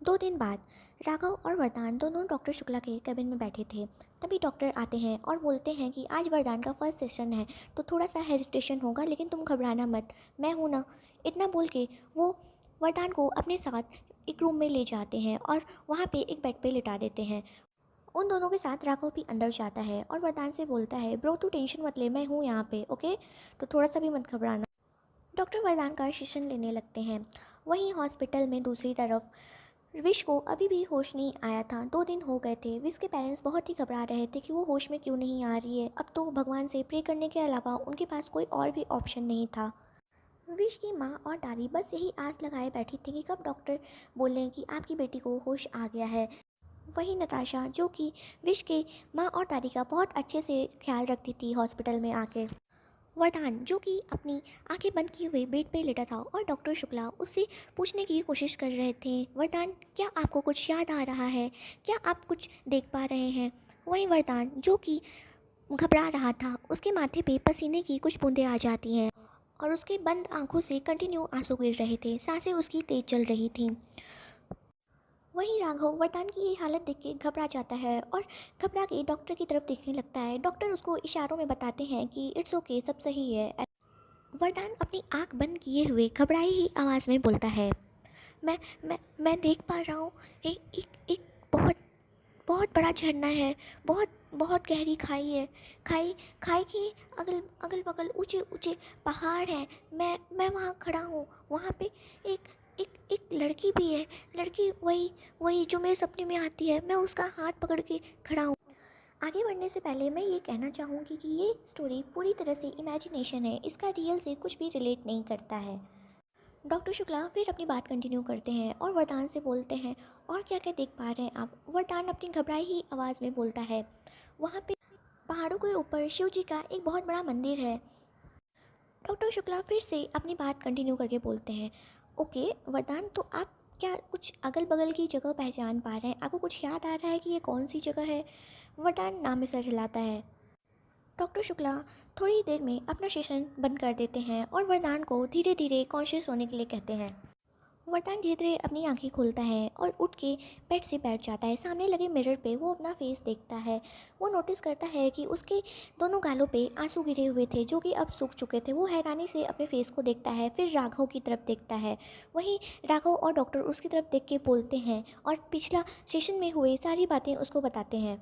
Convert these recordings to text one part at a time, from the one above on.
2 दिन बाद राघव और वरदान दोनों डॉक्टर शुक्ला के केबिन में बैठे थे। तभी डॉक्टर आते हैं और बोलते हैं कि आज वरदान का फर्स्ट सेशन है तो थोड़ा सा हेजिटेशन होगा, लेकिन तुम घबराना मत, मैं हूँ ना। इतना बोल के वो वरदान को अपने साथ एक रूम में ले जाते हैं और वहाँ पे एक बेड पे लिटा देते हैं। उन दोनों के साथ राघव भी अंदर जाता है और वरदान से बोलता है, ब्रो तू टेंशन मत ले, मैं हूँ यहाँ पे, ओके, तो थोड़ा सा भी मत घबराना। डॉक्टर वरदान का सेशन लेने लगते हैं। वहीं हॉस्पिटल में दूसरी तरफ विश को अभी भी होश नहीं आया था। 2 दिन हो गए थे। विश के पेरेंट्स बहुत ही घबरा रहे थे कि वो होश में क्यों नहीं आ रही है। अब तो भगवान से प्रे करने के अलावा उनके पास कोई और भी ऑप्शन नहीं था। विश की माँ और दादी बस यही आस लगाए बैठी थी कि कब डॉक्टर बोलें कि आपकी बेटी को होश आ गया है। वहीं नताशा, जो कि विश के माँ और दादी का बहुत अच्छे से ख्याल रखती थी, हॉस्पिटल में आके वरदान, जो कि अपनी आंखें बंद किए हुए बेड पे लेटा था और डॉक्टर शुक्ला उससे पूछने की कोशिश कर रहे थे, वरदान क्या आपको कुछ याद आ रहा है, क्या आप कुछ देख पा रहे हैं। वहीं वरदान, जो कि घबरा रहा था, उसके माथे पे पसीने की कुछ बूंदें आ जाती हैं और उसके बंद आंखों से कंटिन्यू आंसू गिर रहे थे, सांसें उसकी तेज चल रही थीं। वहीं राघव वरदान की ये हालत देख के घबरा जाता है और घबरा के डॉक्टर की तरफ देखने लगता है। डॉक्टर उसको इशारों में बताते हैं कि इट्स ओके, सब सही है। वरदान अपनी आंख बंद किए हुए घबराई ही आवाज़ में बोलता है, मैं देख पा रहा हूँ, एक बहुत बहुत बड़ा झरना है, बहुत बहुत गहरी खाई है। खाई खाई के अगल अगल बगल ऊंचे ऊंचे पहाड़ हैं। मैं वहाँ खड़ा हूँ। वहाँ पे एक एक लड़की भी है। लड़की वही वही जो मेरे सपने में आती है। मैं उसका हाथ पकड़ के खड़ा हूँ। आगे बढ़ने से पहले मैं ये कहना चाहूँगी कि ये स्टोरी पूरी तरह से इमेजिनेशन है, इसका रियल से कुछ भी रिलेट नहीं करता है। डॉक्टर शुक्ला फिर अपनी बात कंटिन्यू करते हैं और वरदान से बोलते हैं, और क्या क्या देख पा रहे हैं आप। वरदान अपनी घबराई ही आवाज़ में बोलता है, वहाँ पे पहाड़ों के ऊपर शिव जी का एक बहुत बड़ा मंदिर है। डॉक्टर शुक्ला फिर से अपनी बात कंटिन्यू करके बोलते हैं, ओके वरदान, तो आप क्या कुछ अगल बगल की जगह पहचान पा रहे हैं, आपको कुछ याद आ रहा है कि ये कौन सी जगह है। वरदान नाम में सर हिलाता है। डॉक्टर शुक्ला थोड़ी देर में अपना सेशन बंद कर देते हैं और वरदान को धीरे धीरे कॉन्शियस होने के लिए कहते हैं। वरदान धीरे धीरे अपनी आंखें खोलता है और उठ के बेड से बैठ जाता है। सामने लगे मिरर पे वो अपना फेस देखता है। वो नोटिस करता है कि उसके दोनों गालों पे आंसू गिरे हुए थे, जो कि अब सूख चुके थे। वो हैरानी से अपने फेस को देखता है, फिर राघव की तरफ देखता है। वहीं राघव और डॉक्टर उसकी तरफ देख के बोलते हैं और पिछला सेशन में हुए सारी बातें उसको बताते हैं।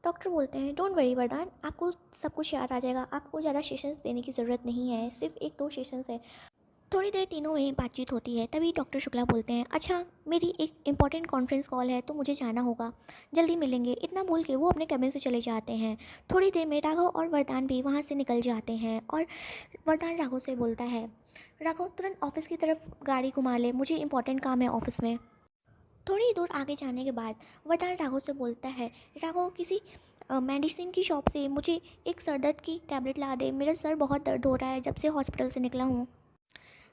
डॉक्टर बोलते हैं, डोंट वरी वरदान, आपको सब कुछ याद आ जाएगा, आपको ज़्यादा सेशंस देने की ज़रूरत नहीं है, सिर्फ 1-2 सेशंस है। थोड़ी देर तीनों में बातचीत होती है। तभी डॉक्टर शुक्ला बोलते हैं, अच्छा मेरी एक इम्पॉर्टेंट कॉन्फ्रेंस कॉल है तो मुझे जाना होगा, जल्दी मिलेंगे। इतना बोल के वो अपने कैबिन से चले जाते हैं। थोड़ी देर में राघव और वरदान भी वहाँ से निकल जाते हैं और वरदान राघव से बोलता है, राघव तुरंत ऑफिस की तरफ गाड़ी घुमा ले, मुझे इंपॉर्टेंट काम है ऑफिस में। थोड़ी दूर आगे जाने के बाद वरदान राघव से बोलता है, राघव किसी मेडिसिन की शॉप से मुझे एक सर दर्द की टैबलेट ला दे, मेरा सर बहुत दर्द हो रहा है जब से हॉस्पिटल से निकला हूँ।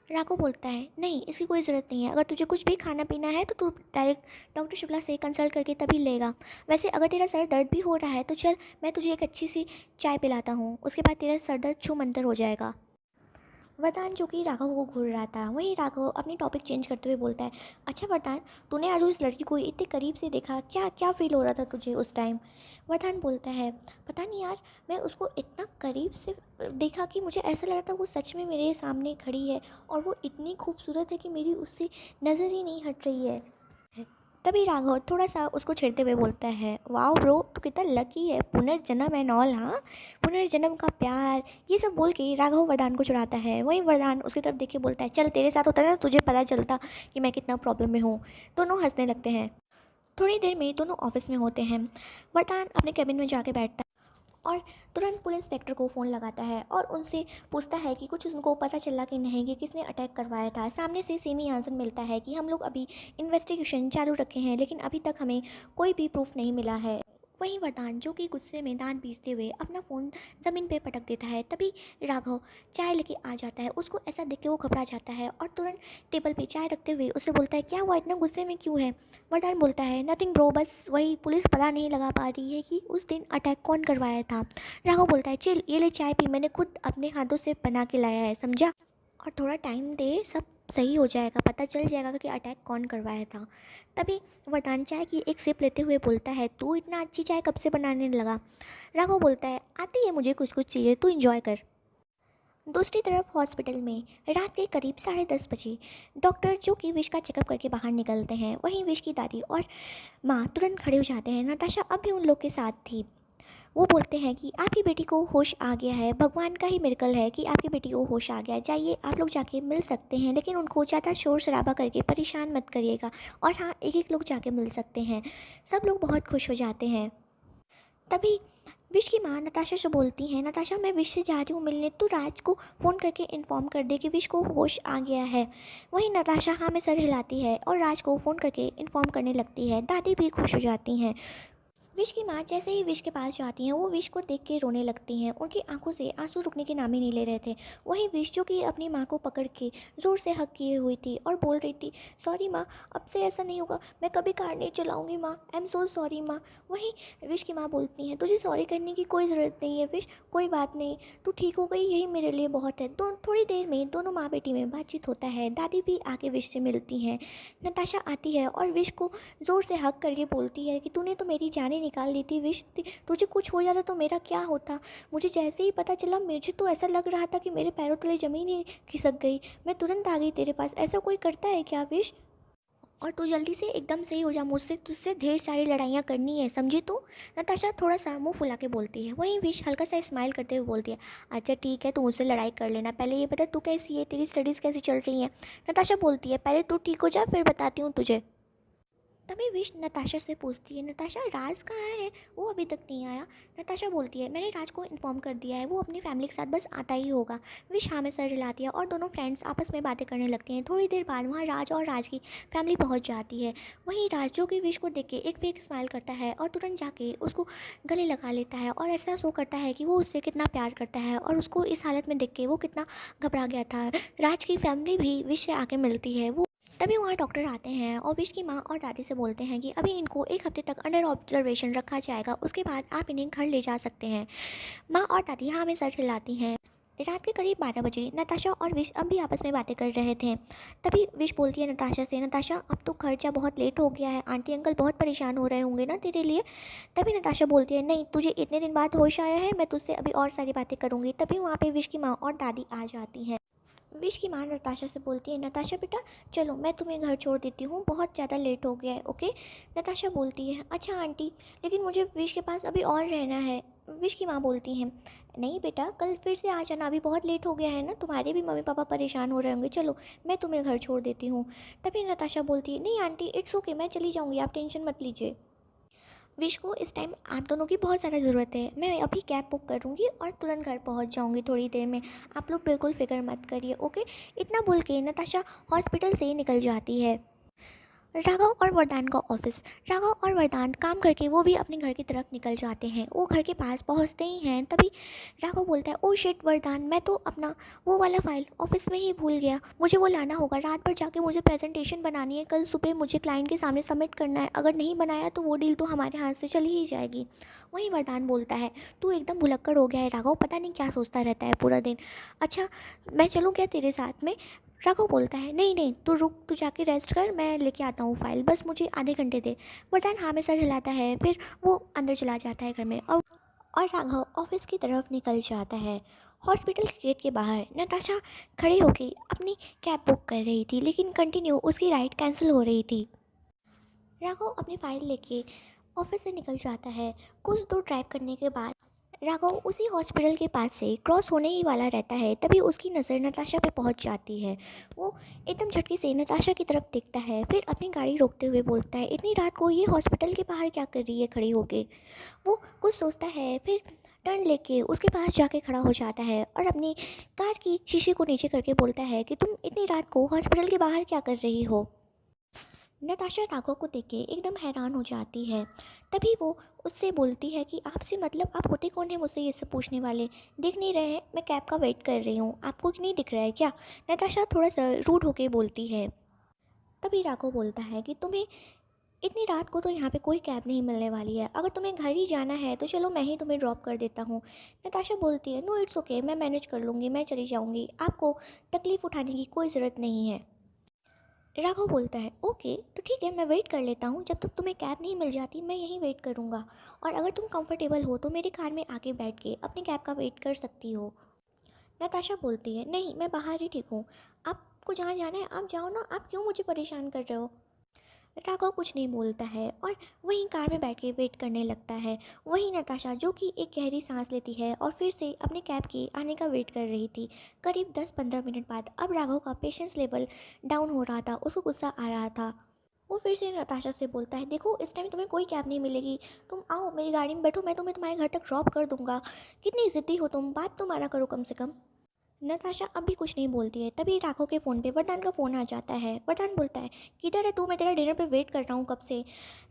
राघव बोलता है, नहीं इसकी कोई ज़रूरत नहीं है, अगर तुझे कुछ भी खाना पीना है तो तू डायरेक्ट डॉक्टर शुक्ला से कंसल्ट करके तभी लेगा। वैसे अगर तेरा सर दर्द भी हो रहा है तो चल, मैं तुझे एक अच्छी सी चाय पिलाता हूँ, उसके बाद तेरा सर दर्द छू मंतर हो जाएगा। वरदान, जो कि राघव को घूर रहा था, वहीं राघव अपनी टॉपिक चेंज करते हुए बोलता है, अच्छा वरदान, तूने आज उस लड़की को इतने करीब से देखा, क्या क्या फील हो रहा था तुझे उस टाइम। वरदान बोलता है, पता नहीं यार, मैं उसको इतना करीब से देखा कि मुझे ऐसा लगा था वो सच में मेरे सामने खड़ी है और वो इतनी खूबसूरत है कि मेरी उससे नज़र ही नहीं हट रही है। तभी राघव थोड़ा सा उसको छेड़ते हुए बोलता है, वाह ब्रो, तू कितना लकी है, पुनर्जन्म एंड ऑल, हाँ, पुनर्जन्म का प्यार, ये सब बोल के राघव वरदान को चुराता है। वहीं वरदान उसकी तरफ देख के बोलता है, चल तेरे साथ होता ना तुझे पता चलता कि मैं कितना प्रॉब्लम में हूँ। दोनों हंसने लगते हैं। थोड़ी देर में दोनों ऑफिस में होते हैं। वरदान अपने कैबिन में जाके बैठता है और तुरंत पुलिस इंस्पेक्टर को फ़ोन लगाता है और उनसे पूछता है कि कुछ उनको पता चला कि नहीं कि किसने अटैक करवाया था। सामने से सेम ही आंसर मिलता है कि हम लोग अभी इन्वेस्टिगेशन चालू रखे हैं, लेकिन अभी तक हमें कोई भी प्रूफ नहीं मिला है। वहीं वरदान, जो कि गुस्से में दांत पीसते हुए अपना फ़ोन ज़मीन पे पटक देता है। तभी राघव चाय लेके आ जाता है। उसको ऐसा देख के वो घबरा जाता है और तुरंत टेबल पे चाय रखते हुए उससे बोलता है, क्या हुआ, इतना गुस्से में क्यों है। वरदान बोलता है, नथिंग ब्रो, बस वही पुलिस पता नहीं लगा पा रही है कि उस दिन अटैक कौन करवाया था। राघव बोलता है, चिल ये ले चाय पी, मैंने खुद अपने हाथों से बना के लाया है, समझा, और थोड़ा टाइम दे, सब सही हो जाएगा, पता चल जाएगा कि अटैक कौन करवाया था। तभी वरदान चाय की एक सिप लेते हुए बोलता है, तू इतना अच्छी चाय कब से बनाने लगा? राघव बोलता है, आती है मुझे कुछ कुछ चीज़ें, तू इंजॉय कर। दूसरी तरफ हॉस्पिटल में रात के करीब 10:30 बजे डॉक्टर जो कि विश का चेकअप करके बाहर निकलते हैं, वहीं विश की दादी और माँ तुरंत खड़े हो जाते हैं। नताशा अब भी उन लोग के साथ थी। वो बोलते हैं कि आपकी बेटी को होश आ गया है, भगवान का ही मिरेकल है कि आपकी बेटी को होश आ गया है, जाइए आप लोग जाके मिल सकते हैं, लेकिन उनको ज़्यादा शोर शराबा करके परेशान मत करिएगा। और हाँ, एक एक लोग जाके मिल सकते हैं। सब लोग बहुत खुश हो जाते हैं। तभी विश की माँ नताशा से बोलती हैं, नताशा मैं विश से जा रही हूँ मिलने, तू राज को फ़ोन करके इन्फॉर्म कर दे कि विश को होश आ गया है। वहीं नताशा हाँ में सर हिलाती है और राज को फ़ोन करके इन्फॉर्म करने लगती है। दादी भी खुश हो जाती हैं। विश की माँ जैसे ही विश के पास जाती हैं, वो विश को देख के रोने लगती हैं। उनकी आंखों से आंसू रुकने के नाम ही नहीं ले रहे थे। वहीं विश जो कि अपनी माँ को पकड़ के ज़ोर से हग किए हुई थी और बोल रही थी, सॉरी माँ, अब से ऐसा नहीं होगा, मैं कभी कार नहीं चलाऊंगी माँ, आई एम सो सॉरी माँ। वहीं विश की माँ बोलती हैं, तुझे सॉरी करने की कोई ज़रूरत नहीं है विश, कोई बात नहीं, तू ठीक हो गई यही मेरे लिए बहुत है। थोड़ी देर में दोनों माँ बेटी में बातचीत होता है। दादी भी आके विश से मिलती हैं। नताशा आती है और विश को ज़ोर से हग करके बोलती है कि तूने तो मेरी जानें निकाल ली थी विश, तुझे कुछ हो जाता तो मेरा क्या होता? मुझे जैसे ही पता चला मुझे तो ऐसा लग रहा था कि मेरे पैरों तले ज़मीन ही खिसक गई। मैं तुरंत आ गई तेरे पास, ऐसा कोई करता है क्या विश? और तू जल्दी से एकदम सही हो जा, मुझसे तुझसे ढेर सारी लड़ाइयाँ करनी है, समझी तू? नताशा थोड़ा सा मुंह फुला के बोलती है। वहीं विश हल्का सा स्माइल करते हुए बोलती है, अच्छा ठीक है, तू मुझसे लड़ाई कर लेना, पहले ये बता तू कैसी है, तेरी स्टडीज़ कैसी चल रही हैं? नताशा बोलती है, पहले तू ठीक हो जा फिर बताती हूँ तुझे। तभी विश नताशा से पूछती है, नताशा राज कहाँ है, वो अभी तक नहीं आया? नताशा बोलती है, मैंने राज को इन्फॉर्म कर दिया है, वो अपनी फैमिली के साथ बस आता ही होगा। विश हाँ में सर हिलाती है और दोनों फ्रेंड्स आपस में बातें करने लगती हैं। थोड़ी देर बाद वहाँ राज और राज की फैमिली पहुँच जाती है। वहीं राज जो कि विश को देख के एक फेक स्माइल करता है और तुरंत जाके उसको गले लगा लेता है और ऐसा शो करता है कि वो उससे कितना प्यार करता है और उसको इस हालत में देख के वो कितना घबरा गया था। राज की फैमिली भी विश से आके मिलती है। वो तभी वहाँ डॉक्टर आते हैं और विश की माँ और दादी से बोलते हैं कि अभी इनको एक हफ्ते तक अंडर ऑब्जर्वेशन रखा जाएगा, उसके बाद आप इन्हें घर ले जा सकते हैं। माँ और दादी हाँ में सर हिलाती हैं। रात के करीब 12 बजे नताशा और विश अब भी आपस में बातें कर रहे थे। तभी विश बोलती है नताशा से, नताशा अब तो खर्चा बहुत लेट हो गया है, आंटी अंकल बहुत परेशान हो रहे होंगे ना तेरे लिए? तभी नताशा बोलती है, नहीं, तुझे इतने दिन बाद होश आया है, मैं तुझसे अभी और सारी बातें करूँगी। तभी वहाँ पे विश की माँ और दादी आ जाती हैं। विश की माँ नताशा से बोलती है, नताशा बेटा चलो मैं तुम्हें घर छोड़ देती हूँ, बहुत ज़्यादा लेट हो गया है, ओके? नताशा बोलती है, अच्छा आंटी, लेकिन मुझे विश के पास अभी और रहना है। विश की माँ बोलती हैं, नहीं बेटा, कल फिर से आ जाना, अभी बहुत लेट हो गया है ना, तुम्हारे भी मम्मी पापा परेशान हो रहे होंगे, चलो मैं तुम्हें घर छोड़ देती हूँ। तभी नताशा बोलती है, नहीं आंटी, इट्स ओके, मैं चली जाऊँगी, आप टेंशन मत लीजिए। विश को इस टाइम आप दोनों की बहुत ज़्यादा ज़रूरत है, मैं अभी कैब बुक करूँगी और तुरंत घर पहुँच जाऊँगी थोड़ी देर में, आप लोग बिल्कुल फ़िक्र मत करिए, ओके? इतना बोल के नताशा हॉस्पिटल से निकल जाती है। राघव और वरदान का ऑफिस। राघव और वरदान काम करके वो भी अपने घर की तरफ निकल जाते हैं। वो घर के पास पहुंचते ही हैं तभी राघव बोलता है, ओ शिट वरदान, मैं तो अपना वो वाला फाइल ऑफिस में ही भूल गया, मुझे वो लाना होगा, रात भर जाके मुझे प्रेजेंटेशन बनानी है, कल सुबह मुझे क्लाइंट के सामने सबमिट करना है, अगर नहीं बनाया तो वो डील तो हमारे हाथ से चली ही जाएगी। वहीं वरदान बोलता है, तू एकदम भुलक्कड़ हो गया है राघव, पता नहीं क्या सोचता रहता है पूरा दिन। अच्छा, मैं चलूँ क्या तेरे साथ में? राघव बोलता है, नहीं नहीं, तू रुक, तू जाके रेस्ट कर, मैं लेके आता हूँ फाइल, बस मुझे आधे घंटे दे। वरदान हाँ में सर हिलाता है, फिर वो अंदर चला जाता है घर में और राघव ऑफिस की तरफ निकल जाता है। हॉस्पिटल के गेट के बाहर नताशा खड़ी होकर अपनी कैब बुक कर रही थी, लेकिन कंटिन्यू उसकी राइड कैंसिल हो रही थी। राघव अपनी फाइल लेके ऑफिस से निकल जाता है। कुछ दूर ड्राइव करने के बाद राघव उसी हॉस्पिटल के पास से क्रॉस होने ही वाला रहता है, तभी उसकी नज़र नताशा पे पहुंच जाती है। वो एकदम झटके से नताशा की तरफ देखता है, फिर अपनी गाड़ी रोकते हुए बोलता है, इतनी रात को ये हॉस्पिटल के बाहर क्या कर रही है खड़ी होके? वो कुछ सोचता है, फिर टर्न लेके उसके पास जाके खड़ा हो जाता है और अपनी कार की शीशे को नीचे करके बोलता है कि तुम इतनी रात को हॉस्पिटल के बाहर क्या कर रही हो? नताशा राघव को देख के एकदम हैरान हो जाती है। तभी वो उससे बोलती है कि आपसे मतलब आप होते कौन है मुझसे ये सब पूछने वाले? देख नहीं रहे हैं मैं कैब का वेट कर रही हूँ, आपको नहीं दिख रहा है क्या? नताशा थोड़ा सा रूड होके बोलती है। तभी राघव बोलता है कि तुम्हें इतनी रात को तो यहाँ पे कोई कैब नहीं मिलने वाली है, अगर तुम्हें घर ही जाना है तो चलो मैं ही तुम्हें ड्रॉप कर देता हूँ। नताशा बोलती है, नो इट्स ओके, मैं मैनेज कर लूँगी, मैं चली जाऊँगी, आपको तकलीफ़ उठाने की कोई ज़रूरत नहीं है। राघव बोलता है ओके तो ठीक है, मैं वेट कर लेता हूँ, जब तक तुम्हें कैब नहीं मिल जाती मैं यहीं वेट करूँगा, और अगर तुम कंफर्टेबल हो तो मेरी कार में आके बैठ के अपनी कैब का वेट कर सकती हो। नताशा बोलती है नहीं, मैं बाहर ही ठीक हूँ, आपको जहाँ जाना है आप जाओ ना, आप क्यों मुझे परेशान कर रहे हो। राघव कुछ नहीं बोलता है और वहीं कार में बैठ के वेट करने लगता है। वहीं नताशा जो कि एक गहरी सांस लेती है और फिर से अपने कैब के आने का वेट कर रही थी। करीब 10-15 मिनट बाद अब राघव का पेशेंस लेवल डाउन हो रहा था, उसको गुस्सा आ रहा था। वो फिर से नताशा से बोलता है देखो इस टाइम तुम्हें कोई कैब नहीं मिलेगी, तुम आओ मेरी गाड़ी में बैठो, मैं तुम्हें तुम्हारे घर तक ड्रॉप कर दूंगा। कितनी ज़िद्दी हो तुम, बात तो माना करो कम से कम। नताशा अब भी कुछ नहीं बोलती है। तभी राघव के फ़ोन पे वरदान का फ़ोन आ जाता है। वरदान बोलता है किधर है तू, मैं तेरा डिनर पे वेट कर रहा हूँ कब से।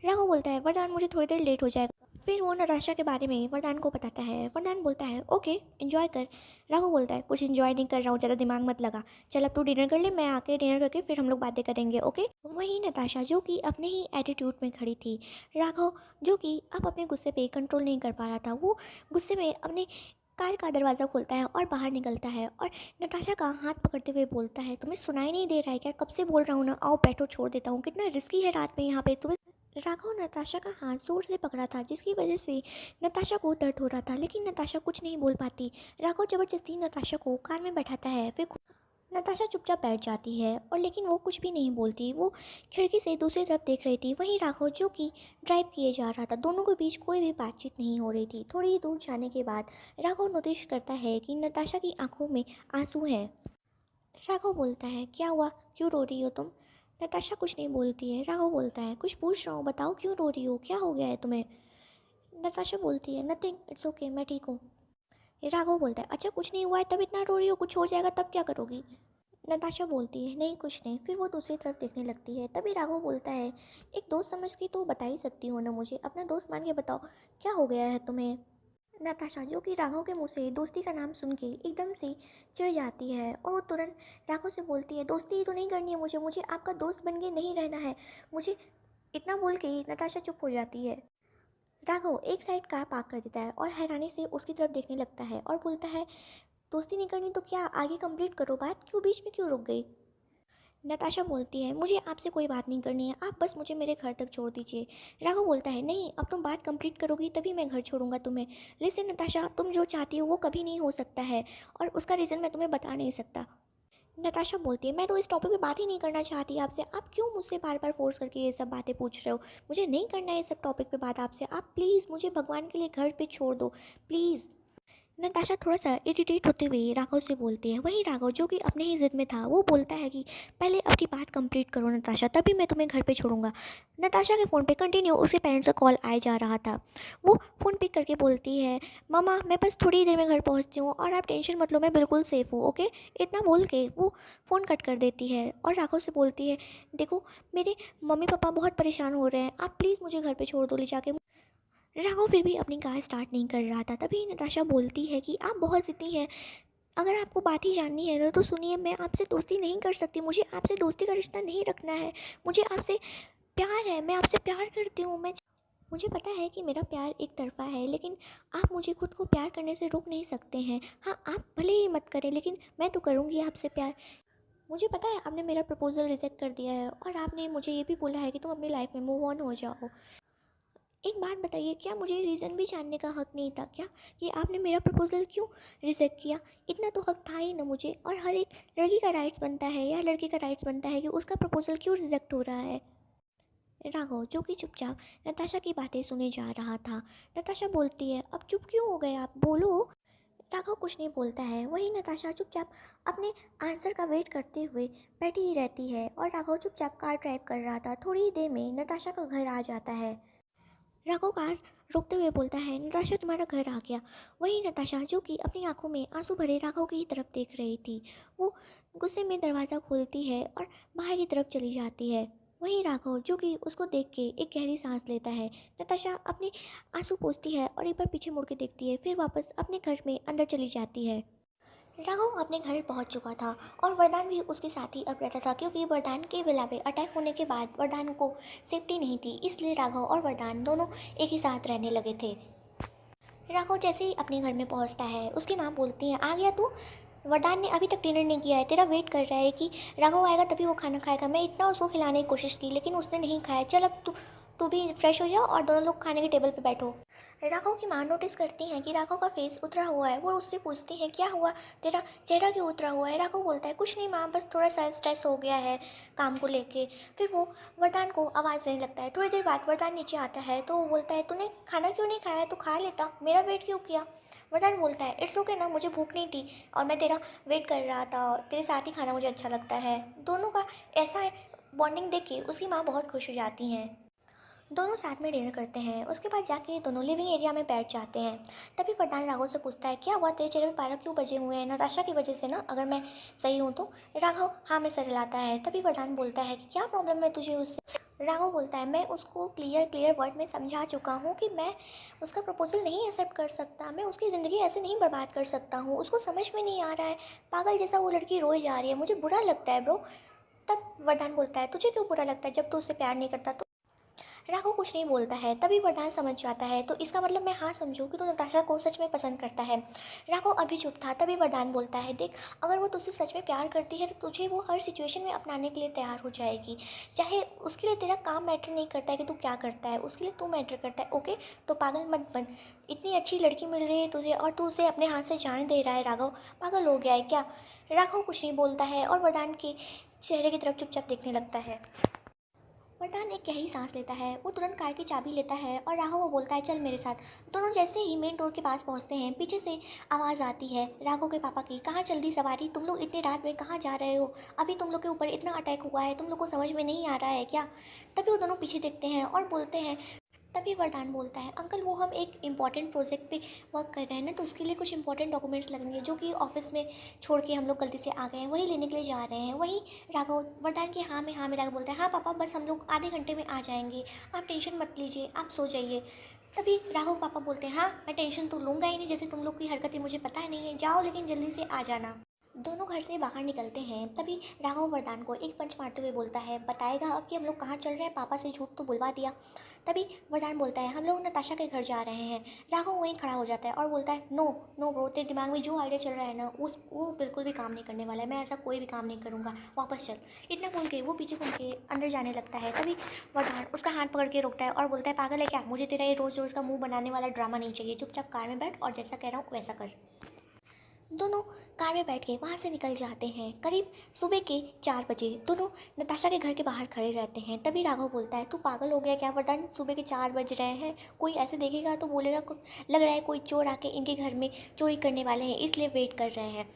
राघव बोलता है वरदान मुझे थोड़ी देर लेट हो जाएगा। फिर वो नताशा के बारे में वरदान को बताता है। वरदान बोलता है ओके एंजॉय कर। राघव बोलता है कुछ एंजॉय नहीं कर रहा हूँ, ज़्यादा दिमाग मत लगा, चल अब तू डिनर कर ले, मैं आके डिनर करके फिर हम लोग बातें करेंगे ओके। वहीं नताशा जो कि अपने ही एटीट्यूड में खड़ी थी। राघव जो कि अब अपने गुस्से पे कंट्रोल नहीं कर पा रहा था, वो गुस्से में अपने कार का दरवाज़ा खोलता है और बाहर निकलता है और नताशा का हाथ पकड़ते हुए बोलता है तुम्हें सुनाई नहीं दे रहा है क्या, कब से बोल रहा हूँ ना, आओ बैठो छोड़ देता हूँ, कितना रिस्की है रात में यहाँ पे तुम्हें। राघव नताशा का हाथ जोर से पकड़ा था जिसकी वजह से नताशा को दर्द हो रहा था, लेकिन नताशा कुछ नहीं बोल पाती। राघव ज़बरदस्ती नताशा को कार में बैठाता है, फिर नताशा चुपचाप बैठ जाती है और लेकिन वो कुछ भी नहीं बोलती। वो खिड़की से दूसरी तरफ देख रही थी। वहीं राघव जो कि ड्राइव किए जा रहा था, दोनों के बीच कोई भी बातचीत नहीं हो रही थी। थोड़ी ही दूर जाने के बाद राघव नोटिस करता है कि नताशा की आंखों में आंसू हैं। राघव बोलता है क्या हुआ, क्यों रो रही हो तुम। नताशा कुछ नहीं बोलती है। राघव बोलता है कुछ पूछ रहा हूँ, बताओ क्यों रो रही हो, क्या हो गया है तुम्हें। नताशा बोलती है नथिंग, इट्स ओके, मैं ठीक हूँ। राघव बोलता है अच्छा कुछ नहीं हुआ है तब इतना रो रही हो, कुछ हो जाएगा तब क्या करोगी। नताशा बोलती है नहीं कुछ नहीं, फिर वो दूसरी तरफ देखने लगती है। तभी राघव बोलता है एक दोस्त समझ के तो बता ही सकती हो ना मुझे, अपना दोस्त मान के बताओ क्या हो गया है तुम्हें। नताशा जो कि राघव के मुंह से दोस्ती का नाम सुन के एकदम से चिढ़ जाती है और वो तुरंत राघव से बोलती है दोस्ती तो नहीं करनी है मुझे, मुझे आपका दोस्त बन के नहीं रहना है मुझे। इतना बोल के ही नताशा चुप हो जाती है। राघव एक साइड कार पार्क कर देता है और हैरानी से उसकी तरफ देखने लगता है और बोलता है दोस्ती नहीं करनी तो क्या, आगे कंप्लीट करो बात, क्यों बीच में क्यों रुक गई। नताशा बोलती है मुझे आपसे कोई बात नहीं करनी है, आप बस मुझे मेरे घर तक छोड़ दीजिए। राघव बोलता है नहीं, अब तुम बात कंप्लीट करोगी तभी मैं घर छोड़ूंगा तुम्हें। लिसन नताशा, तुम जो चाहती हो वो कभी नहीं हो सकता है और उसका रीज़न मैं तुम्हें बता नहीं सकता। नताशा बोलती है मैं तो इस टॉपिक पे बात ही नहीं करना चाहती आपसे, आप क्यों मुझसे बार बार फोर्स करके ये सब बातें पूछ रहे हो। मुझे नहीं करना है ये सब टॉपिक पे बात आपसे, आप प्लीज़ मुझे भगवान के लिए घर पे छोड़ दो प्लीज़। नताशा थोड़ा सा इरिटेट होते हुए राघव से बोलती है। वहीं राघव जो कि अपने ही जिद में था वो बोलता है कि पहले अपनी बात कंप्लीट करो नताशा, तभी मैं तुम्हें घर पे छोड़ूंगा। नताशा के फ़ोन पे कंटिन्यू उसके पेरेंट्स का कॉल आए जा रहा था। वो फ़ोन पिक करके बोलती है मामा मैं बस थोड़ी देर में घर पहुंचती हूँ और आप टेंशन मत लो, मैं बिल्कुल सेफ़ हूँ ओके। इतना बोल के वो फ़ोन कट कर देती है और राघव से बोलती है देखो मेरे मम्मी पापा बहुत परेशान हो रहे हैं, आप प्लीज़ मुझे घर पर छोड़ दो ले जाके। राघव फिर भी अपनी कार स्टार्ट नहीं कर रहा था। तभी नताशा बोलती है कि आप बहुत ज़िद्दी हैं, अगर आपको बात ही जाननी है ना तो सुनिए, मैं आपसे दोस्ती नहीं कर सकती, मुझे आपसे दोस्ती का रिश्ता नहीं रखना है, मुझे आपसे प्यार है, मैं आपसे प्यार करती हूँ। मैं मुझे पता है कि मेरा प्यार एक तरफ़ा है, लेकिन आप मुझे खुद को प्यार करने से रोक नहीं सकते हैं। हाँ आप भले ही मत करें लेकिन मैं तो करूँगी आपसे प्यार। मुझे पता है आपने मेरा प्रपोज़ल रिजेक्ट कर दिया है और आपने मुझे ये भी बोला है कि तुम अपनी लाइफ में मूव ऑन हो जाओ। एक बात बताइए, क्या मुझे रीज़न भी जानने का हक़ नहीं था क्या कि आपने मेरा प्रपोज़ल क्यों रिजेक्ट किया। इतना तो हक़ था ही ना मुझे, और हर एक लड़की का राइट्स बनता है या लड़के का राइट्स बनता है कि उसका प्रपोज़ल क्यों रिजेक्ट हो रहा है। राघव जो कि चुपचाप नताशा की बातें सुने जा रहा था। नताशा बोलती है अब चुप क्यों हो गए आप, बोलो। राघव कुछ नहीं बोलता है। वहीं नताशा चुपचाप अपने आंसर का वेट करते हुए बैठी ही रहती है और राघव चुपचाप कार ड्राइव कर रहा था। थोड़ी ही देर में नताशा का घर आ जाता है। राघव कार रोकते हुए बोलता है नताशा तुम्हारा घर आ गया। वहीं नताशा जो कि अपनी आंखों में आंसू भरे राघव की तरफ देख रही थी, वो गुस्से में दरवाज़ा खोलती है और बाहर की तरफ चली जाती है। वहीं राघव जो कि उसको देख के एक गहरी सांस लेता है। नताशा अपने आंसू पोंछती है और एक बार पीछे मुड़ के देखती है, फिर वापस अपने घर में अंदर चली जाती है। राघव अपने घर पहुंच चुका था और वरदान भी उसके साथ ही अब रहता था, क्योंकि वरदान के विला पे अटैक होने के बाद वरदान को सेफ्टी नहीं थी, इसलिए राघव और वरदान दोनों एक ही साथ रहने लगे थे। राघव जैसे ही अपने घर में पहुंचता है उसकी माँ बोलती है आ गया तू। वरदान ने अभी तक डिनर नहीं किया है, तेरा वेट कर रहा है कि राघव आएगा तभी वो खाना खाएगा। मैं इतना उसको खिलाने की कोशिश की लेकिन उसने नहीं खाया। चल अब तू तू भी फ्रेश हो जा और दोनों लोग खाने के टेबल पे बैठो। राघव की माँ नोटिस करती हैं कि राघव का फेस उतरा हुआ है। वो उससे पूछती हैं क्या हुआ, तेरा चेहरा क्यों उतरा हुआ है। राघव बोलता है कुछ नहीं माँ, बस थोड़ा सा स्ट्रेस हो गया है काम को लेके। फिर वो वरदान को आवाज़ देने लगता है। थोड़ी देर बाद वरदान नीचे आता है तो वो बोलता है तूने खाना क्यों नहीं खाया, तो खा लेता, मेरा वेट क्यों किया। वरदान बोलता है इट्स ओके ना, मुझे भूख नहीं थी और मैं तेरा वेट कर रहा था, तेरे साथ ही खाना मुझे अच्छा लगता है। दोनों का ऐसा बॉन्डिंग देख के उसकी माँ बहुत खुश हो जाती हैं। दोनों साथ में डिनर करते हैं। उसके बाद जाके दोनों लिविंग एरिया में बैठ जाते हैं। तभी वरदान राघव से पूछता है क्या हुआ, तेरे चेहरे पे 12 क्यों बजे हुए हैं, नताशा की वजह से ना, अगर मैं सही हूँ तो। राघव हाँ में सर हिलाता है। तभी वरदान बोलता है कि क्या प्रॉब्लम है तुझे उससे। राघव बोलता है मैं उसको क्लियर वर्ड में समझा चुका हूँ कि मैं उसका प्रपोजल नहीं एक्सेप्ट कर सकता, मैं उसकी ज़िंदगी ऐसे नहीं बर्बाद कर सकता हूँ। उसको समझ में नहीं आ रहा है, पागल जैसा वो लड़की रोई जा रही है, मुझे बुरा लगता है ब्रो। तब वरदान बोलता है तुझे क्यों बुरा लगता है, जब तू उससे प्यार नहीं करता तो। राघव कुछ नहीं बोलता है। तभी वरदान समझ जाता है तो इसका मतलब मैं हाँ समझूँ कि तू नताशा को सच में पसंद करता है। राघव अभी चुप था। तभी वरदान बोलता है देख, अगर वो तुझसे सच में प्यार करती है तो तुझे वो हर सिचुएशन में अपनाने के लिए तैयार हो जाएगी। चाहे उसके लिए तेरा काम मैटर नहीं करता है कि तू क्या करता है, उसके लिए तू मैटर करता है। ओके, तो पागल मत बन। इतनी अच्छी लड़की मिल रही है तुझे और तू उसे अपने हाथ से जाने दे रहा है। राघव पागल हो गया है क्या। राघव कुछ नहीं बोलता है और वरदान के चेहरे की तरफ चुपचाप देखने लगता है। वरदान एक गहरी सांस लेता है। वो तुरंत कार की चाबी लेता है और राघव को बोलता है चल मेरे साथ। दोनों जैसे ही मेन डोर के पास पहुंचते हैं पीछे से आवाज़ आती है राघव के पापा की, कहाँ जल्दी सवारी, तुम लोग इतनी रात में कहाँ जा रहे हो, अभी तुम लोग के ऊपर इतना अटैक हुआ है, तुम लोग को समझ में नहीं आ रहा है क्या। तभी वो दोनों पीछे देखते हैं और बोलते हैं। तभी वरदान बोलता है अंकल वो हम एक इम्पॉर्टेंट प्रोजेक्ट पे वर्क कर रहे हैं ना, तो उसके लिए कुछ इंपॉर्टेंट डॉक्यूमेंट्स लगेंगे जो कि ऑफिस में छोड़ के हम लोग गलती से आ गए हैं, वही लेने के लिए जा रहे हैं। वहीं राघव वरदान की हाँ मिला के बोलता है हाँ पापा बस हम लोग आधे घंटे में आ जाएंगे, आप टेंशन मत लीजिए, आप सो जाइए। तभी राघव पापा बोलते हैं हाँ मैं टेंशन तो लूँगा ही नहीं, जैसे तुम लोग की हरकतें मुझे पता ही नहीं है, जाओ लेकिन जल्दी से आ जाना। दोनों घर से बाहर निकलते हैं। तभी राघव वरदान को एक पंच मारते हुए बोलता है बताएगा अब कि हम लोग कहाँ चल रहे हैं, पापा से झूठ तो बुलवा दिया। तभी वरदान बोलता है हम लोग नताशा के घर जा रहे हैं। राघव वहीं खड़ा हो जाता है और बोलता है नो नो ब्रो, तेरे दिमाग में जो आइडिया चल रहा है ना वो बिल्कुल भी काम नहीं करने वाला है, मैं ऐसा कोई भी काम नहीं करूँगा, वापस चल। इतना बोल के वो पीछे घूम के अंदर जाने लगता है। तभी वरदान उसका हाथ पकड़ के रोकता है और बोलता है पागल है क्या, मुझे तेरा ये रोज़ रोज़ का मुँह बनाने वाला ड्रामा नहीं चाहिए, चुपचाप कार में बैठ और जैसा कह रहा हूँ वैसा कर। दोनों कार में बैठ के वहाँ से निकल जाते हैं। करीब सुबह के 4 बजे दोनों नताशा के घर के बाहर खड़े रहते हैं। तभी राघव बोलता है तू पागल हो गया क्या वरदान, सुबह के 4 बज रहे हैं, कोई ऐसे देखेगा तो बोलेगा लग रहा है कोई चोर आके इनके घर में चोरी करने वाले हैं इसलिए वेट कर रहे हैं।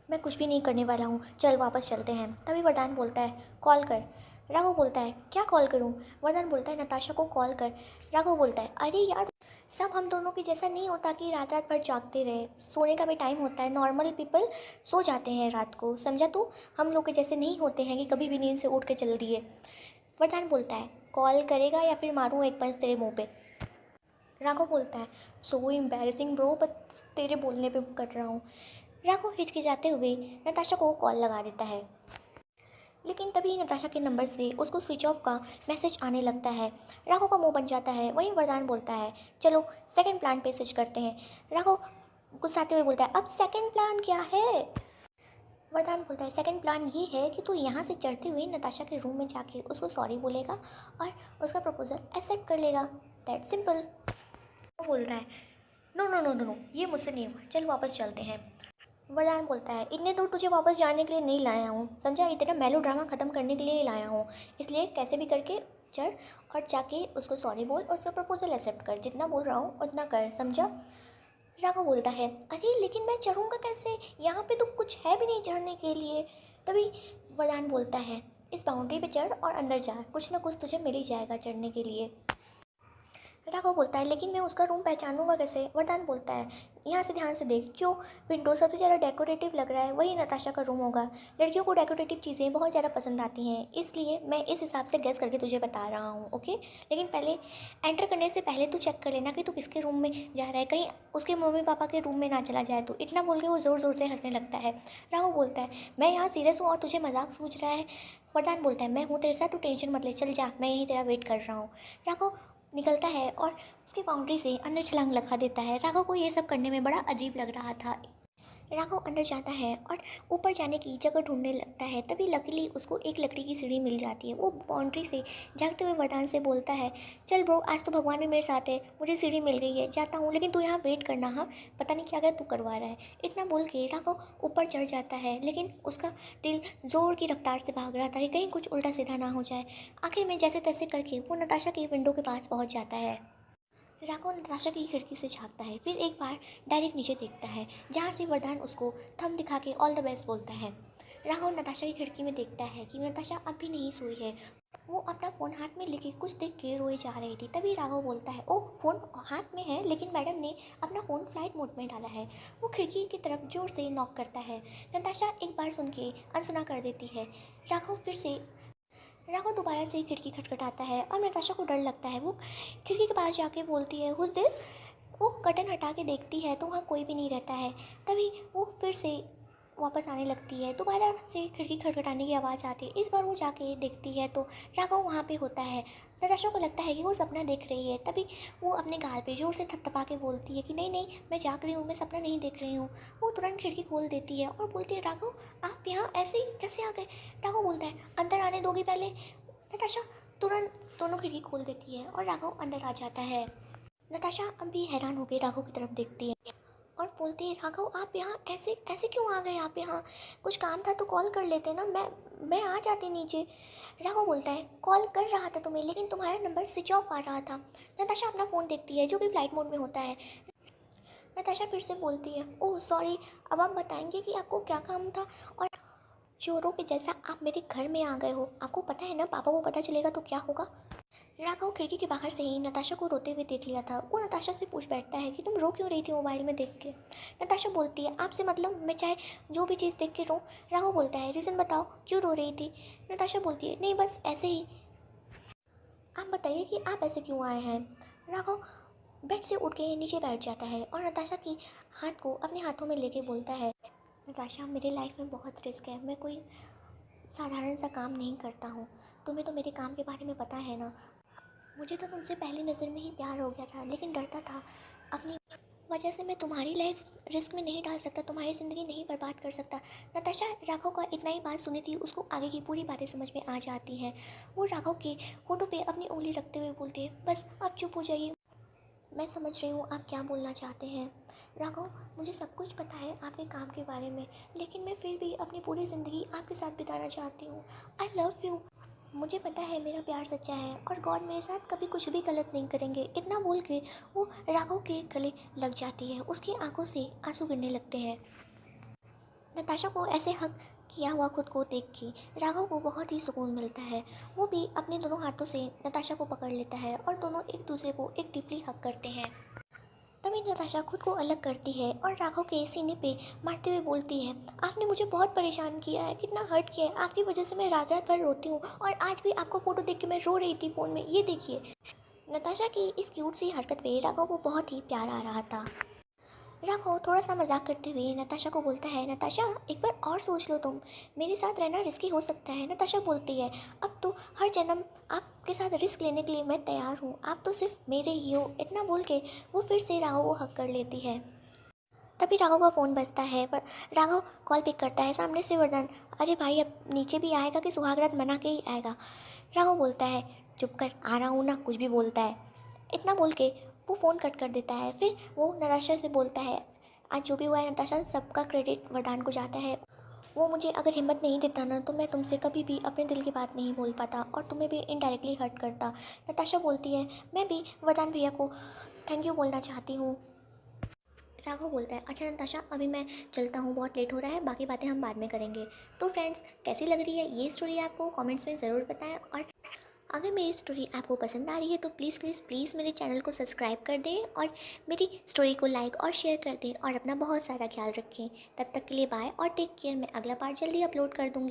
मैं कुछ भी नहीं करने वाला हूँ, चल वापस चलते हैं। तभी वरदान बोलता है कॉल कर। राघव बोलता है क्या कॉल करूँ। वरदान बोलता है नताशा को कॉल कर। राघव बोलता है अरे यार सब हम दोनों की जैसा नहीं होता कि रात रात भर जागते रहे, सोने का भी टाइम होता है, नॉर्मल पीपल सो जाते हैं रात को, समझा तू, हम लोग के जैसे नहीं होते हैं कि कभी भी नींद से उठ के चल दिए। वरदान बोलता है कॉल करेगा या फिर मारूँ एक पंच तेरे मुँह पे। राघव बोलता है सो एम्बैरेसिंग ब्रो, बस तेरे बोलने पे कर रहा हूँ। राघव हिचकिचाते हुए नताशा को कॉल लगा देता है लेकिन तभी नताशा के नंबर से उसको स्विच ऑफ का मैसेज आने लगता है। राघव का मुंह बन जाता है। वहीं वरदान बोलता है चलो सेकंड प्लान पे स्विच करते हैं। राघव गुस्साते हुए बोलता है अब सेकंड प्लान क्या है। वरदान बोलता है सेकंड प्लान ये है कि तू यहाँ से चढ़ते हुए नताशा के रूम में जाके उसको सॉरी बोलेगा और उसका प्रपोजल एक्सेप्ट कर लेगा, दैट सिंपल। वो बोल रहा है no no no no no, ये मुझसे नहीं हुआ, चल वापस चलते हैं। वरदान बोलता है इतने दूर तुझे वापस जाने के लिए नहीं लाया हूँ, समझा, इतना मेलो ड्रामा ख़त्म करने के लिए ही लाया हूँ, इसलिए कैसे भी करके चढ़ और जाके उसको सॉरी बोल और उसका प्रपोजल एक्सेप्ट कर, जितना बोल रहा हूँ उतना कर, समझा। राघव बोलता है अरे लेकिन मैं चढ़ूँगा कैसे, यहाँ पे तो कुछ है भी नहीं चढ़ने के लिए। तभी वरदान बोलता है इस बाउंड्री पे चढ़ और अंदर जा, कुछ ना कुछ तुझे मिल ही जाएगा चढ़ने के लिए। राघव बोलता है लेकिन मैं उसका रूम पहचानूंगा कैसे। वरदान बोलता है यहाँ से ध्यान से देख, जो विंडो सबसे ज़्यादा डेकोरेटिव लग रहा है वही नताशा का रूम होगा। लड़कियों को डेकोरेटिव चीज़ें बहुत ज़्यादा पसंद आती हैं, इसलिए मैं इस हिसाब से गेस करके तुझे बता रहा हूँ, ओके। लेकिन पहले एंटर करने से पहले तू चेक कर लेना कि तू किसके रूम में जा रहा है, कहीं उसके मम्मी पापा के रूम में ना चला जाए तो। इतना बोल के वो ज़ोर ज़ोर से हंसने लगता है। राघव बोलता है मैं यहाँ सीरियस हूँ और तुझे मजाक सूझ रहा है। वरदान बोलता है मैं हूँ तेरे साथ, तू टेंशन मत ले, चल जा, मैं यहीं तेरा वेट कर रहा हूँ। राघव निकलता है और उसकी बाउंड्री से अंदर छलांग लगा देता है। राघव को ये सब करने में बड़ा अजीब लग रहा था। राघव अंदर जाता है और ऊपर जाने की जगह ढूंढने लगता है। तभी लकीली उसको एक लकड़ी की सीढ़ी मिल जाती है। वो बाउंड्री से झाँकते हुए वरदान से बोलता है, चल ब्रो, आज तो भगवान भी मेरे साथ है, मुझे सीढ़ी मिल गई है, जाता हूँ, लेकिन तू यहाँ वेट करना, हाँ, पता नहीं क्या क्या तू करवा रहा है। इतना बोल के राघव ऊपर चढ़ जाता है, लेकिन उसका दिल ज़ोर की रफ्तार से भाग रहा था कि कहीं कुछ उल्टा सीधा ना हो जाए। आखिर में जैसे तैसे करके वो नताशा की विंडो के पास पहुँच जाता है। राघव नताशा की खिड़की से झाँकता है, फिर एक बार डायरेक्ट नीचे देखता है, जहाँ से वरदान उसको थंब दिखा के ऑल द बेस्ट बोलता है। राघव नताशा की खिड़की में देखता है कि नताशा अब भी नहीं सोई है। वो अपना फ़ोन हाथ में लेके कुछ देख के रोए जा रही थी। तभी राघव बोलता है, ओ, फ़ोन हाथ में है, लेकिन मैडम ने अपना फ़ोन फ्लाइट मोड में डाला है। वो खिड़की की तरफ जोर से नॉक करता है। नताशा एक बार सुन के अनसुना कर देती है। राघव दोबारा से खिड़की खटखटाता है और नताशा को डर लगता है। वो खिड़की के पास जाके बोलती है, हुज दिस? वो कर्टन हटा के देखती है तो वहाँ कोई भी नहीं रहता है। तभी वो फिर से वापस आने लगती है। दोबारा से खिड़की खटखटाने की आवाज़ आती है। इस बार वो जाके देखती है तो राघव वहाँ पे होता है। नताशा को लगता है कि वो सपना देख रही है। तभी वो अपने गाल पे ज़ोर से थपथपा के बोलती है कि नहीं नहीं, मैं जाग रही हूँ, मैं सपना नहीं देख रही हूँ। वो तुरंत खिड़की खोल देती है और बोलती है, राघव, आप यहाँ ऐसे ही कैसे आ गए? राघव बोलता है, अंदर आने दोगी पहले? नताशा तुरंत दोनों खिड़की खोल देती है और राघव अंदर आ जाता है। नताशा अब भी हैरान होकर राघव की तरफ देखती है और बोलती है, राघव, आप यहाँ ऐसे ऐसे क्यों आ गए? आप यहाँ कुछ काम था तो कॉल कर लेते ना, मैं आ जाती नीचे। राघव बोलता है, कॉल कर रहा था तुम्हें, लेकिन तुम्हारा नंबर स्विच ऑफ आ रहा था। नताशा अपना फ़ोन देखती है जो कि फ्लाइट मोड में होता है। नताशा फिर से बोलती है, ओह सॉरी, अब आप बताएंगे कि आपको क्या काम था? और चोरों के जैसा आप मेरे घर में आ गए हो, आपको पता है ना, पापा को पता चलेगा तो क्या होगा? राघव खिड़की के बाहर से ही नताशा को रोते हुए देख लिया था। वो नताशा से पूछ बैठता है कि तुम रो क्यों रही थी मोबाइल में देख के? नताशा बोलती है, आपसे मतलब मैं चाहे जो भी चीज़ देख के रो? राघव बोलता है, रीज़न बताओ, क्यों रो रही थी? नताशा बोलती है, नहीं बस ऐसे ही। आप बताइए कि आप ऐसे क्यों आए हैं? राघव बेड से उठ के नीचे बैठ जाता है और नताशा की हाथ को अपने हाथों में लेके बोलता है, नताशा, मेरी लाइफ में बहुत रिस्क है, मैं कोई साधारण सा काम नहीं करता हूँ। तुम्हें तो मेरे काम के बारे में पता है ना। मुझे तो तुमसे पहली नज़र में ही प्यार हो गया था, लेकिन डरता था अपनी वजह से मैं तुम्हारी लाइफ रिस्क में नहीं डाल सकता, तुम्हारी ज़िंदगी नहीं बर्बाद कर सकता। नताशा राघव का इतना ही बात सुनी थी, उसको आगे की पूरी बातें समझ में आ जाती हैं। वो राघव के होठों पे अपनी उंगली रखते हुए बोलती है, बस आप चुप हो जाइए, मैं समझ रही हूँ आप क्या बोलना चाहते हैं। राघव, मुझे सब कुछ पता है आपके काम के बारे में, लेकिन मैं फिर भी अपनी पूरी ज़िंदगी आपके साथ बिताना चाहती हूँ। I love you. मुझे पता है मेरा प्यार सच्चा है और गॉड मेरे साथ कभी कुछ भी गलत नहीं करेंगे। इतना बोल के वो राघव के गले लग जाती है। उसकी आंखों से आंसू गिरने लगते हैं। नताशा को ऐसे हक किया हुआ खुद को देख के राघव को बहुत ही सुकून मिलता है। वो भी अपने दोनों हाथों से नताशा को पकड़ लेता है और दोनों एक दूसरे को एक डीपली हक करते हैं। तभी नताशा खुद को अलग करती है और राघव के सीने पे मारते हुए बोलती है, आपने मुझे बहुत परेशान किया है, कितना हर्ट किया है, आपकी वजह से मैं रात रात भर रोती हूँ और आज भी आपको फ़ोटो देख के मैं रो रही थी फ़ोन में, ये देखिए। नताशा की इस क्यूट सी हरकत पे राघव को बहुत ही प्यार आ रहा था। राघव थोड़ा सा मजाक करते हुए नताशा को बोलता है, नताशा एक बार और सोच लो तुम, मेरे साथ रहना रिस्की हो सकता है। नताशा बोलती है, अब तो हर जन्म आपके साथ रिस्क लेने के लिए मैं तैयार हूँ, आप तो सिर्फ मेरे ही हो। इतना बोल के वो फिर से राघव को हक कर लेती है। तभी राघव का फ़ोन बजता है पर राघव कॉल पिक करता है। सामने से वरदान, अरे भाई, अब नीचे भी आएगा कि सुहागरात मना के ही आएगा? राघव बोलता है, चुप कर, आ रहा हूँ ना, कुछ भी बोलता है। इतना बोल के वो फ़ोन कट कर देता है। फिर वो नताशा से बोलता है, आज जो भी हुआ है नताशा, सबका क्रेडिट वरदान को जाता है। वो मुझे अगर हिम्मत नहीं देता ना तो मैं तुमसे कभी भी अपने दिल की बात नहीं बोल पाता और तुम्हें भी इनडायरेक्टली हर्ट करता। नताशा बोलती है, मैं भी वरदान भैया को थैंक यू बोलना चाहती हूँ। राघव बोलता है, अच्छा नताशा, अभी मैं चलता हूँ, बहुत लेट हो रहा है, बाकी बातें हम बाद में करेंगे। तो फ्रेंड्स, कैसी लग रही है ये स्टोरी आपको कमेंट्स में ज़रूर बताएं और अगर मेरी स्टोरी आपको पसंद आ रही है तो प्लीज़ प्लीज़ प्लीज़ मेरे चैनल को सब्सक्राइब कर दें और मेरी स्टोरी को लाइक और शेयर कर दें और अपना बहुत सारा ख्याल रखें। तब तक के लिए बाय और टेक केयर। मैं अगला पार्ट जल्दी अपलोड कर दूँगी।